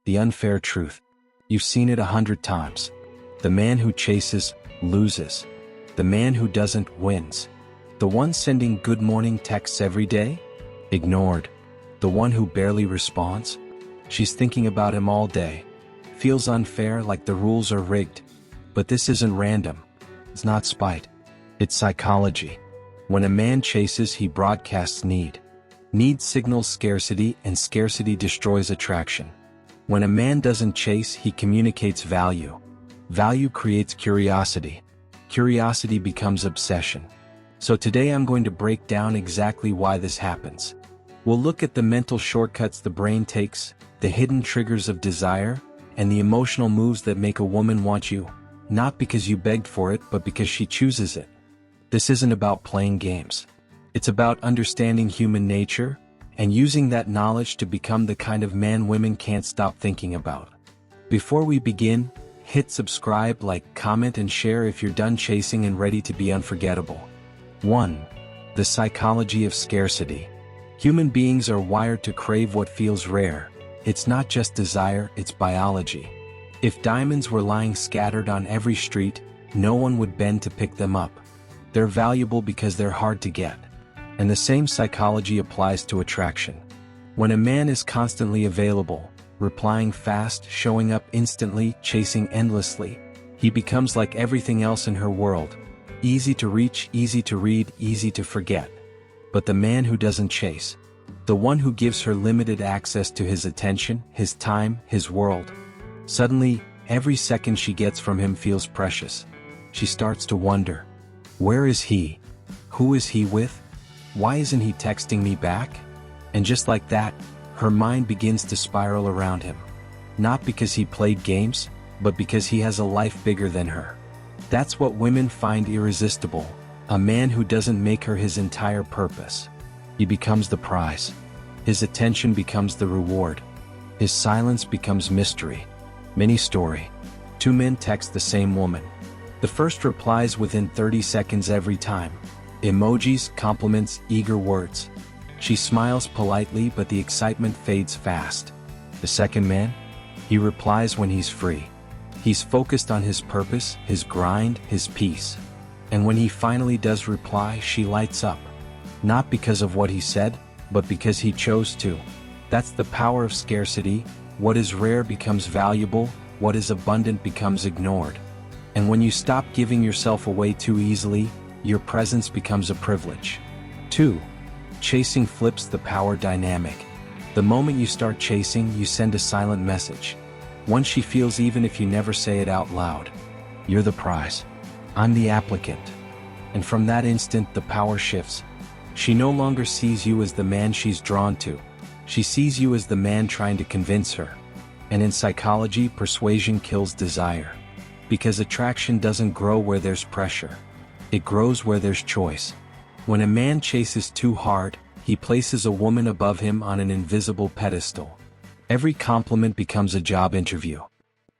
The unfair truth. You've seen it 100 times. The man who chases, loses. The man who doesn't, wins. The one sending good morning texts every day? Ignored. The one who barely responds? She's thinking about him all day. Feels unfair, like the rules are rigged. But this isn't random. It's not spite. It's psychology. When a man chases, he broadcasts need. Need signals scarcity, and scarcity destroys attraction. When a man doesn't chase, he communicates value. Value creates curiosity. Curiosity becomes obsession. So today I'm going to break down exactly why this happens. We'll look at the mental shortcuts the brain takes, the hidden triggers of desire, and the emotional moves that make a woman want you, not because you begged for it, but because she chooses it. This isn't about playing games. It's about understanding human nature, and using that knowledge to become the kind of man women can't stop thinking about. Before we begin, hit subscribe, like, comment, and share if you're done chasing and ready to be unforgettable. 1. The psychology of scarcity. Human beings are wired to crave what feels rare. It's not just desire, it's biology. If diamonds were lying scattered on every street, no one would bend to pick them up. They're valuable because they're hard to get. And the same psychology applies to attraction. When a man is constantly available, replying fast, showing up instantly, chasing endlessly, he becomes like everything else in her world. Easy to reach, easy to read, easy to forget. But the man who doesn't chase, the one who gives her limited access to his attention, his time, his world, suddenly, every second she gets from him feels precious. She starts to wonder, where is he? Who is he with? Why isn't he texting me back? And just like that, her mind begins to spiral around him. Not because he played games, but because he has a life bigger than her. That's what women find irresistible. A man who doesn't make her his entire purpose. He becomes the prize. His attention becomes the reward. His silence becomes mystery. Mini story. 2 men text the same woman. The first replies within 30 seconds every time. Emojis, compliments, eager words. She smiles politely, but the excitement fades fast. The second man? He replies when he's free. He's focused on his purpose, his grind, his peace. And when he finally does reply, she lights up. Not because of what he said, but because he chose to. That's the power of scarcity. What is rare becomes valuable, what is abundant becomes ignored. And when you stop giving yourself away too easily, your presence becomes a privilege. 2. Chasing flips the power dynamic. The moment you start chasing, you send a silent message. One she feels even if you never say it out loud. You're the prize. I'm the applicant. And from that instant, the power shifts. She no longer sees you as the man she's drawn to. She sees you as the man trying to convince her. And in psychology, persuasion kills desire. Because attraction doesn't grow where there's pressure. It grows where there's choice. When a man chases too hard, he places a woman above him on an invisible pedestal. Every compliment becomes a job interview.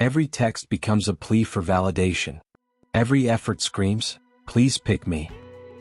Every text becomes a plea for validation. Every effort screams, please pick me.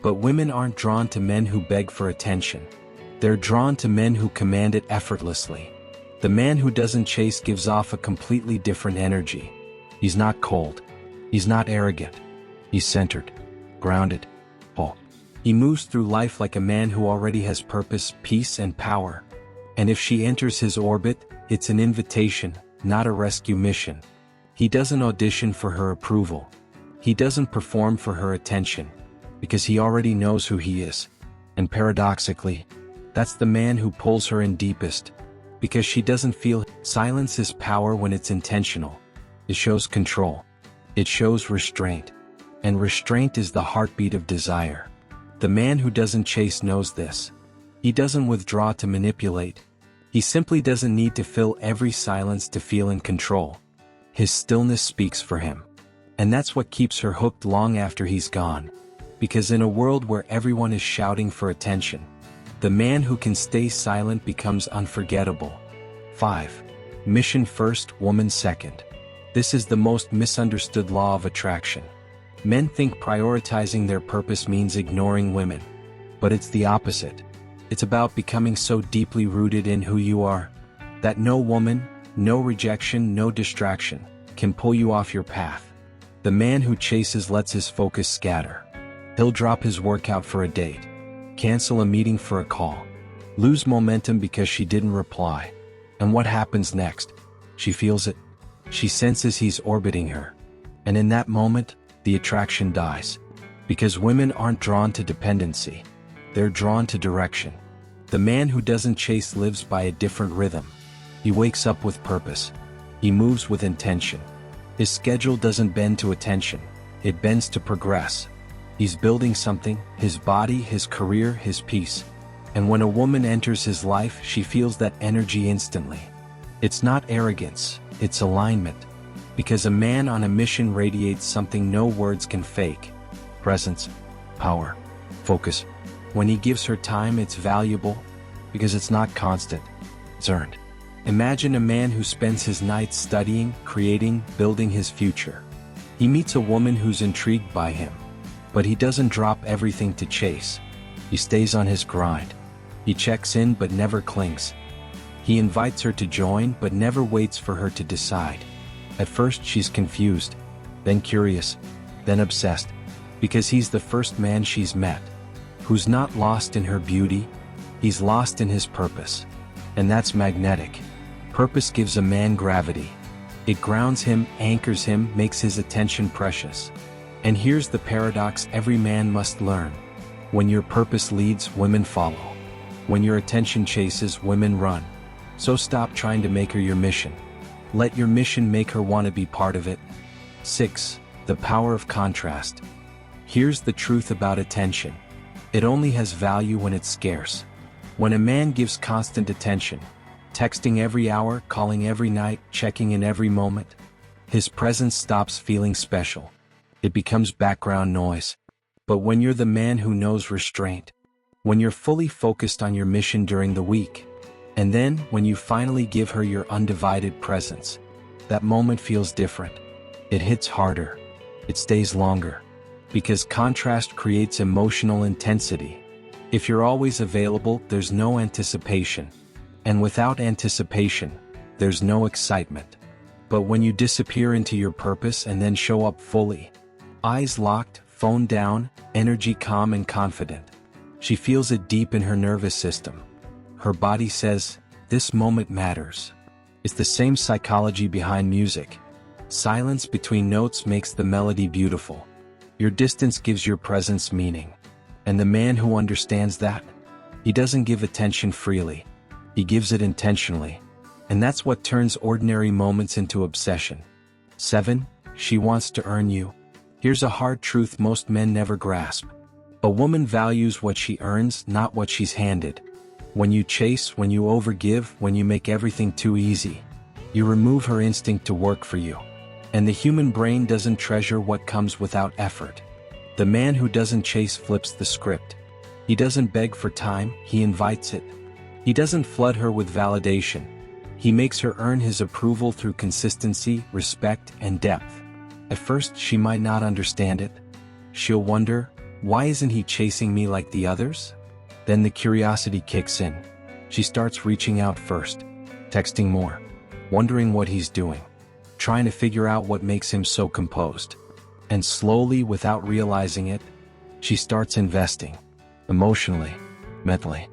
But women aren't drawn to men who beg for attention. They're drawn to men who command it effortlessly. The man who doesn't chase gives off a completely different energy. He's not cold. He's not arrogant. He's centered, grounded, whole. He moves through life like a man who already has purpose, peace, and power. And if she enters his orbit, it's an invitation, not a rescue mission. He doesn't audition for her approval. He doesn't perform for her attention, because he already knows who he is. And paradoxically, that's the man who pulls her in deepest, because she doesn't feel. Silence is power when it's intentional. It shows control. It shows restraint. And restraint is the heartbeat of desire. The man who doesn't chase knows this. He doesn't withdraw to manipulate. He simply doesn't need to fill every silence to feel in control. His stillness speaks for him. And that's what keeps her hooked long after he's gone. Because in a world where everyone is shouting for attention, the man who can stay silent becomes unforgettable. 5. Mission first, woman second. This is the most misunderstood law of attraction. Men think prioritizing their purpose means ignoring women. But it's the opposite. It's about becoming so deeply rooted in who you are, that no woman, no rejection, no distraction, can pull you off your path. The man who chases lets his focus scatter. He'll drop his workout for a date, cancel a meeting for a call, lose momentum because she didn't reply. And what happens next? She feels it. She senses he's orbiting her. And in that moment, the attraction dies. Because women aren't drawn to dependency. They're drawn to direction. The man who doesn't chase lives by a different rhythm. He wakes up with purpose. He moves with intention. His schedule doesn't bend to attention. It bends to progress. He's building something, his body, his career, his peace. And when a woman enters his life, she feels that energy instantly. It's not arrogance, it's alignment. Because a man on a mission radiates something no words can fake. Presence, power, focus. When he gives her time, it's valuable, because it's not constant, it's earned. Imagine a man who spends his nights studying, creating, building his future. He meets a woman who's intrigued by him. But he doesn't drop everything to chase. He stays on his grind. He checks in but never clings. He invites her to join but never waits for her to decide. At first she's confused, then curious, then obsessed, because he's the first man she's met, who's not lost in her beauty, he's lost in his purpose. And that's magnetic. Purpose gives a man gravity. It grounds him, anchors him, makes his attention precious. And here's the paradox every man must learn. When your purpose leads, women follow. When your attention chases, women run. So stop trying to make her your mission. Let your mission make her want to be part of it. 6. The power of contrast. Here's the truth about attention. It only has value when it's scarce. When a man gives constant attention, texting every hour, calling every night, checking in every moment, his presence stops feeling special. It becomes background noise. But when you're the man who knows restraint, when you're fully focused on your mission during the week, and then when you finally give her your undivided presence, that moment feels different. It hits harder. It stays longer. Because contrast creates emotional intensity. If you're always available, there's no anticipation. And without anticipation, there's no excitement. But when you disappear into your purpose and then show up fully, eyes locked, phone down, energy calm and confident. She feels it deep in her nervous system. Her body says, this moment matters. It's the same psychology behind music. Silence between notes makes the melody beautiful. Your distance gives your presence meaning. And the man who understands that, he doesn't give attention freely. He gives it intentionally. And that's what turns ordinary moments into obsession. 7. She wants to earn you. Here's a hard truth most men never grasp. A woman values what she earns, not what she's handed. When you chase, when you overgive, when you make everything too easy, you remove her instinct to work for you. And the human brain doesn't treasure what comes without effort. The man who doesn't chase flips the script. He doesn't beg for time, he invites it. He doesn't flood her with validation. He makes her earn his approval through consistency, respect, and depth. At first, she might not understand it. She'll wonder, why isn't he chasing me like the others? Then the curiosity kicks in. She starts reaching out first, texting more, wondering what he's doing, trying to figure out what makes him so composed. And slowly, without realizing it, she starts investing, emotionally, mentally,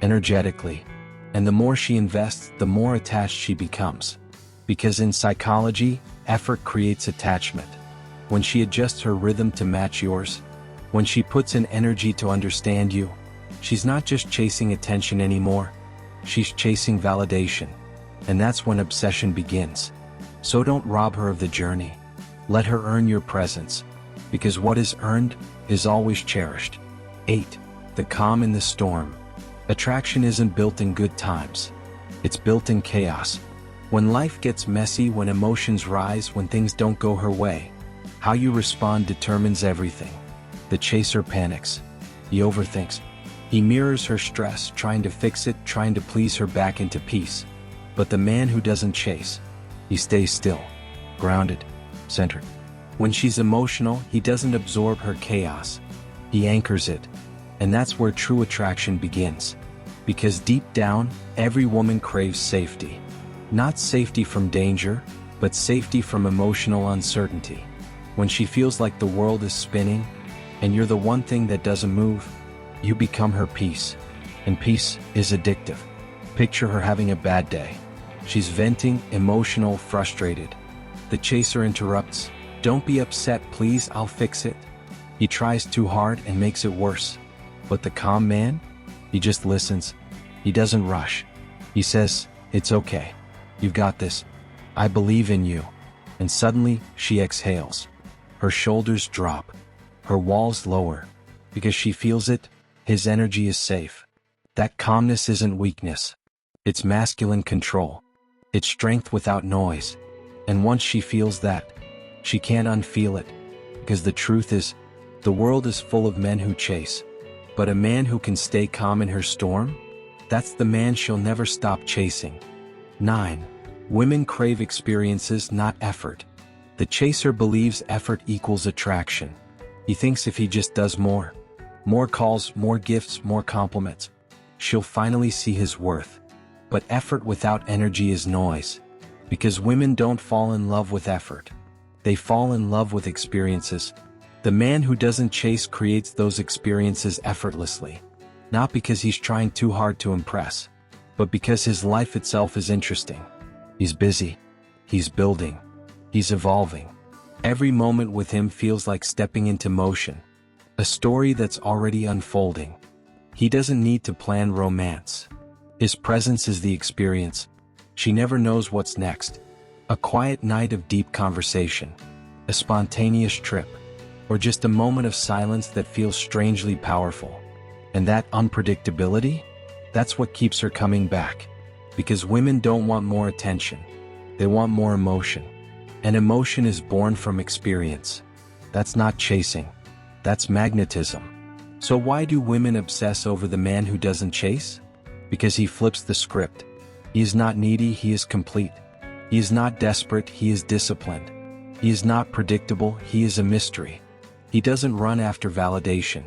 energetically. And the more she invests, the more attached she becomes. Because in psychology, effort creates attachment. When she adjusts her rhythm to match yours, when she puts in energy to understand you, she's not just chasing attention anymore, she's chasing validation. And that's when obsession begins. So don't rob her of the journey. Let her earn your presence. Because what is earned is always cherished. 8. The calm in the storm. Attraction isn't built in good times. It's built in chaos. When life gets messy, when emotions rise, when things don't go her way, how you respond determines everything. The chaser panics. He overthinks. He mirrors her stress, trying to fix it, trying to please her back into peace. But the man who doesn't chase, he stays still, grounded, centered. When she's emotional, he doesn't absorb her chaos. He anchors it. And that's where true attraction begins. Because deep down, every woman craves safety. Not safety from danger, but safety from emotional uncertainty. When she feels like the world is spinning, and you're the one thing that doesn't move, you become her peace. And peace is addictive. Picture her having a bad day. She's venting, emotional, frustrated. The chaser interrupts. "Don't be upset, please, I'll fix it." He tries too hard and makes it worse. But the calm man? He just listens. He doesn't rush. He says, "It's okay. You've got this. I believe in you." And suddenly, she exhales. Her shoulders drop. Her walls lower. Because she feels it, his energy is safe. That calmness isn't weakness. It's masculine control. It's strength without noise. And once she feels that, she can't unfeel it. Because the truth is, the world is full of men who chase. But a man who can stay calm in her storm? That's the man she'll never stop chasing. 9. Women crave experiences, not effort. The chaser believes effort equals attraction. He thinks if he just does more calls, more gifts, more compliments, she'll finally see his worth. But effort without energy is noise. Because women don't fall in love with effort. They fall in love with experiences. The man who doesn't chase creates those experiences effortlessly. Not because he's trying too hard to impress, but because his life itself is interesting. He's busy. He's building. He's evolving. Every moment with him feels like stepping into motion. A story that's already unfolding. He doesn't need to plan romance. His presence is the experience. She never knows what's next. A quiet night of deep conversation. A spontaneous trip. Or just a moment of silence that feels strangely powerful. And that unpredictability? That's what keeps her coming back. Because women don't want more attention. They want more emotion. And emotion is born from experience. That's not chasing. That's magnetism. So why do women obsess over the man who doesn't chase? Because he flips the script. He is not needy, he is complete. He is not desperate, he is disciplined. He is not predictable, he is a mystery. He doesn't run after validation.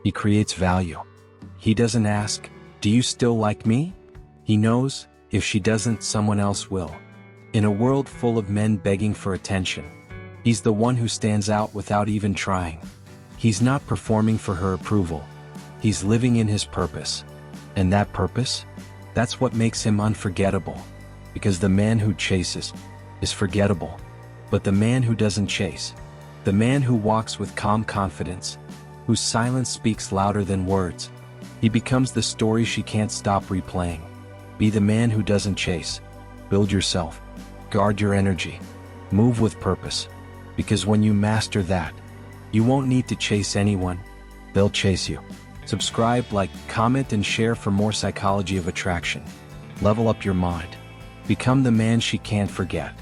He creates value. He doesn't ask, "Do you still like me?" He knows, if she doesn't, someone else will. In a world full of men begging for attention, he's the one who stands out without even trying. He's not performing for her approval. He's living in his purpose. And that purpose? That's what makes him unforgettable. Because the man who chases is forgettable. But the man who doesn't chase, the man who walks with calm confidence, whose silence speaks louder than words, he becomes the story she can't stop replaying. Be the man who doesn't chase. Build yourself. Guard your energy. Move with purpose. Because when you master that, you won't need to chase anyone. They'll chase you. Subscribe, like, comment, and share for more psychology of attraction. Level up your mind. Become the man she can't forget.